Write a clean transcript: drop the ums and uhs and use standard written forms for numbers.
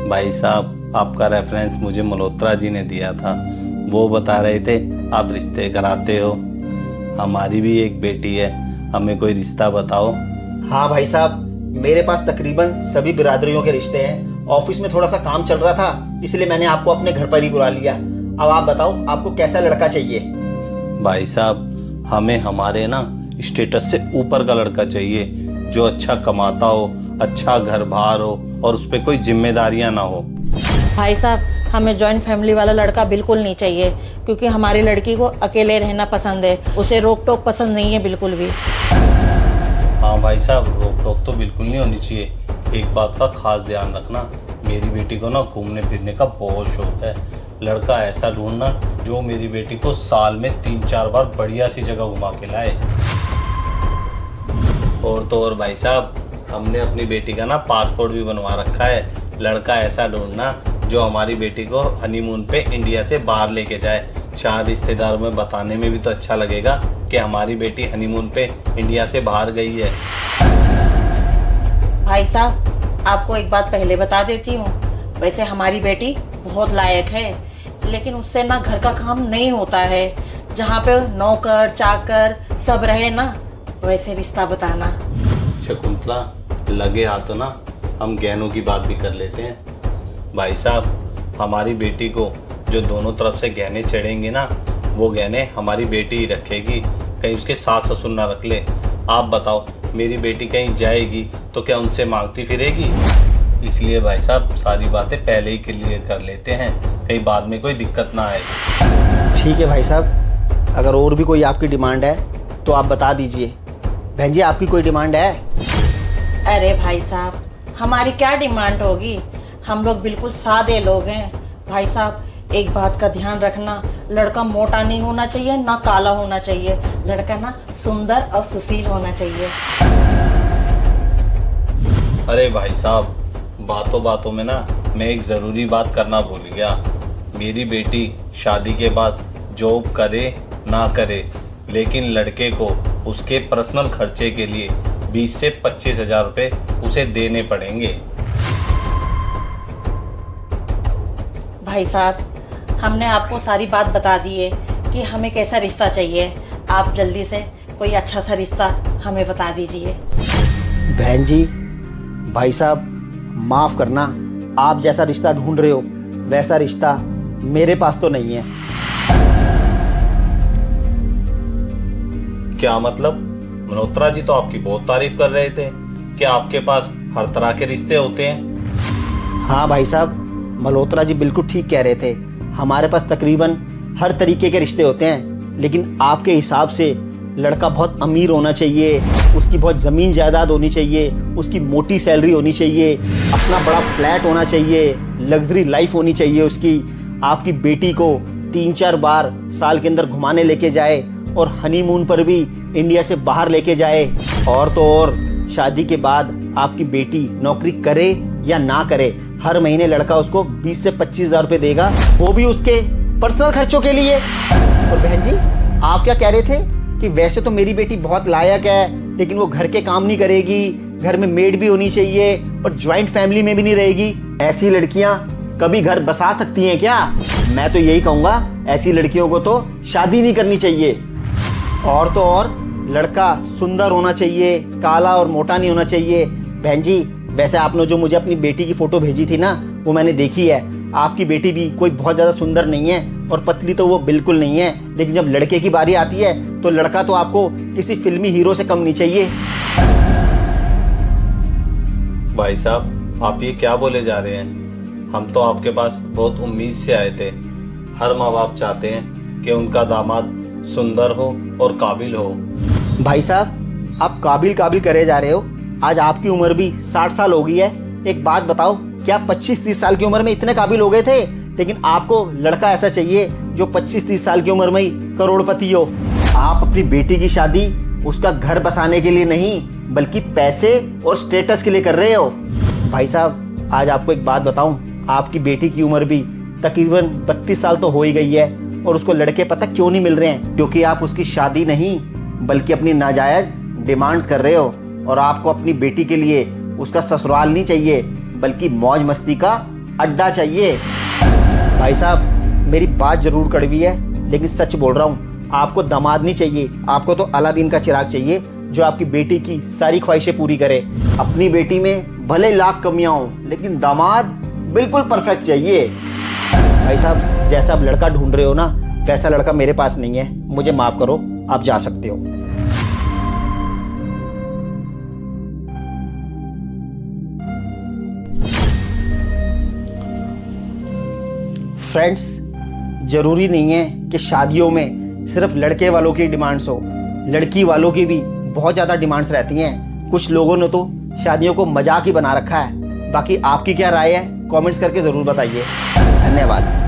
भाई साहब, आपका रेफरेंस मुझे मल्होत्रा जी ने दिया था। वो बता रहे थे आप रिश्ते कराते हो। हमारी भी एक बेटी है, हमें कोई रिश्ता बताओ। हाँ भाई साहब, मेरे पास तकरीबन सभी बिरादरियों के रिश्ते हैं। ऑफिस में थोड़ा सा काम चल रहा था, इसलिए मैंने आपको अपने घर पर ही बुला लिया। अब आप बताओ, आपको कैसा लड़का चाहिए? भाई साहब, हमें हमारे ना स्टेटस से ऊपर का लड़का चाहिए, जो अच्छा कमाता हो, अच्छा घर बार हो और उस पर कोई जिम्मेदारियां ना हो। भाई साहब, हमें जॉइंट फैमिली वाला लड़का बिल्कुल नहीं चाहिए, क्योंकि हमारी लड़की को अकेले रहना पसंद है। उसे रोक टोक पसंद नहीं है बिल्कुल भी। हाँ भाई साहब, रोक टोक तो बिल्कुल नहीं होनी चाहिए। एक बात का खास ध्यान रखना, मेरी बेटी को ना घूमने फिरने का बहुत शौक है। लड़का ऐसा ढूंढना जो मेरी बेटी को साल में 3-4 बार बढ़िया सी जगह घुमा के लाए। और तो और भाई साहब, हमने अपनी बेटी का ना पासपोर्ट भी बनवा रखा है। लड़का ऐसा ढूंढना जो हमारी बेटी को हनीमून पे इंडिया से बाहर लेके जाए। 4 रिश्तेदारों में बताने में भी तो अच्छा लगेगा कि हमारी बेटी हनीमून पे इंडिया से बाहर गई है। भाई साहब, आपको एक बात पहले बता देती हूँ, वैसे हमारी बेटी बहुत लायक है, लेकिन उससे ना घर का काम नहीं होता है। जहाँ पे नौकर चाकर सब रहे ना, वैसे रिश्ता बताना। शकुंतला, लगे हाथों ना हम गहनों की बात भी कर लेते हैं। भाई साहब, हमारी बेटी को जो दोनों तरफ से गहने चढ़ेंगे ना, वो गहने हमारी बेटी ही रखेगी, कहीं उसके सास ससुर ना रख ले। आप बताओ, मेरी बेटी कहीं जाएगी तो क्या उनसे मांगती फिरेगी? इसलिए भाई साहब, सारी बातें पहले ही क्लियर कर लेते हैं, कहीं बाद में कोई दिक्कत ना आए। ठीक है भाई साहब, अगर और भी कोई आपकी डिमांड है तो आप बता दीजिए। बहन जी, आपकी कोई डिमांड है? अरे भाई साहब, हमारी क्या डिमांड होगी, हम लोग बिल्कुल सादे लोग हैं। भाई साहब, एक बात का ध्यान रखना, लड़का मोटा नहीं होना चाहिए, ना काला होना चाहिए। लड़का ना सुंदर और सुशील होना चाहिए। अरे भाई साहब, बातों बातों में ना मैं एक ज़रूरी बात करना भूल गया। मेरी बेटी शादी के बाद जॉब करे ना करे, लेकिन लड़के को उसके पर्सनल खर्चे के लिए 20 से 25 हज़ार रुपये उसे देने पड़ेंगे। भाई साहब, हमने आपको सारी बात बता दी है कि हमें कैसा रिश्ता चाहिए। आप जल्दी से कोई अच्छा सा रिश्ता हमें बता दीजिए। बहन जी, भाई साहब, माफ़ करना, आप जैसा रिश्ता ढूंढ रहे हो वैसा रिश्ता मेरे पास तो नहीं है। क्या मतलब? मल्होत्रा जी तो आपकी बहुत तारीफ कर रहे थे कि आपके पास हर तरह के रिश्ते होते हैं। हाँ भाई साहब, मल्होत्रा जी बिल्कुल ठीक कह रहे थे। हमारे पास तकरीबन हर तरीके के रिश्ते होते हैं, लेकिन आपके हिसाब से लड़का बहुत अमीर होना चाहिए, उसकी बहुत ज़मीन जायदाद होनी चाहिए, उसकी मोटी सैलरी होनी चाहिए, अपना बड़ा फ्लैट होना चाहिए, लग्जरी लाइफ होनी चाहिए उसकी, आपकी बेटी को 3-4 बार साल के अंदर घुमाने लेके जाए और हनीमून पर भी इंडिया से बाहर लेके जाए। और तो और, शादी के बाद आपकी बेटी नौकरी करे या ना करे, हर महीने लड़का उसको 20 से 25 हज़ार रुपये देगा, वो भी उसके पर्सनल खर्चों के लिए। और बहन जी, आप क्या कह रहे थे कि वैसे तो मेरी बेटी बहुत लायक है, लेकिन वो घर के काम नहीं करेगी, घर में मेड भी होनी चाहिए और ज्वाइंट फैमिली में भी नहीं रहेगी। ऐसी लड़कियां कभी घर बसा सकती हैं क्या? मैं तो यही कहूँगा, ऐसी लड़कियों को तो शादी नहीं करनी चाहिए। और तो और, लड़का सुंदर होना चाहिए, काला और मोटा नहीं होना चाहिए। बहन जी, वैसे आपने जो मुझे अपनी बेटी की फ़ोटो भेजी थी ना, वो मैंने देखी है। आपकी बेटी भी कोई बहुत ज़्यादा सुंदर नहीं है और पतली तो वो बिल्कुल नहीं है, लेकिन जब लड़के की बारी आती है तो लड़का तो आपको किसी फिल्मी हीरो से कम नहीं चाहिए। भाई साहब, आप ये क्या बोले जा रहे हैं? हम तो आपके पास बहुत उम्मीद से आए थे। हर माँ बाप चाहते हैं कि उनका दामाद सुंदर हो और काबिल हो। भाई साहब, आप काबिल काबिल करे जा रहे हो। आज आपकी उम्र भी 60 साल हो गई है। एक बात बताओ, क्या 25-30 साल की उम्र में इतने काबिल हो गए थे? लेकिन आपको लड़का ऐसा चाहिए जो 25-30 साल की उम्र में ही करोड़पति हो। आप अपनी बेटी की शादी उसका घर बसाने के लिए नहीं, बल्कि पैसे और स्टेटस के लिए कर रहे हो। भाई साहब, आज आपको एक बात बताऊं, आपकी बेटी की उम्र भी तकरीबन 32 साल तो हो ही गई है और उसको लड़के पता क्यों नहीं मिल रहे हैं? क्योंकि आप उसकी शादी नहीं बल्कि अपनी नाजायज डिमांड्स कर रहे हो। और आपको अपनी बेटी के लिए उसका ससुराल नहीं चाहिए, बल्कि मौज मस्ती का अड्डा चाहिए। भाई साहब मेरी बात जरूर कड़वी है, लेकिन सच बोल रहा हूँ, आपको दामाद नहीं चाहिए, आपको तो अलादीन का चिराग चाहिए जो आपकी बेटी की सारी ख्वाहिशें पूरी करे। अपनी बेटी में भले लाख कमियां हो, लेकिन दामाद बिल्कुल परफेक्ट चाहिए। भाई साहब जैसा आप लड़का ढूंढ रहे हो ना, वैसा लड़का मेरे पास नहीं है, मुझे माफ करो, आप जा सकते हो। फ्रेंड्स, जरूरी नहीं है कि शादियों में सिर्फ लड़के वालों की डिमांड्स हो, लड़की वालों की भी बहुत ज़्यादा डिमांड्स रहती हैं। कुछ लोगों ने तो शादियों को मजाक ही बना रखा है। बाकी आपकी क्या राय है, कमेंट्स करके ज़रूर बताइए। धन्यवाद।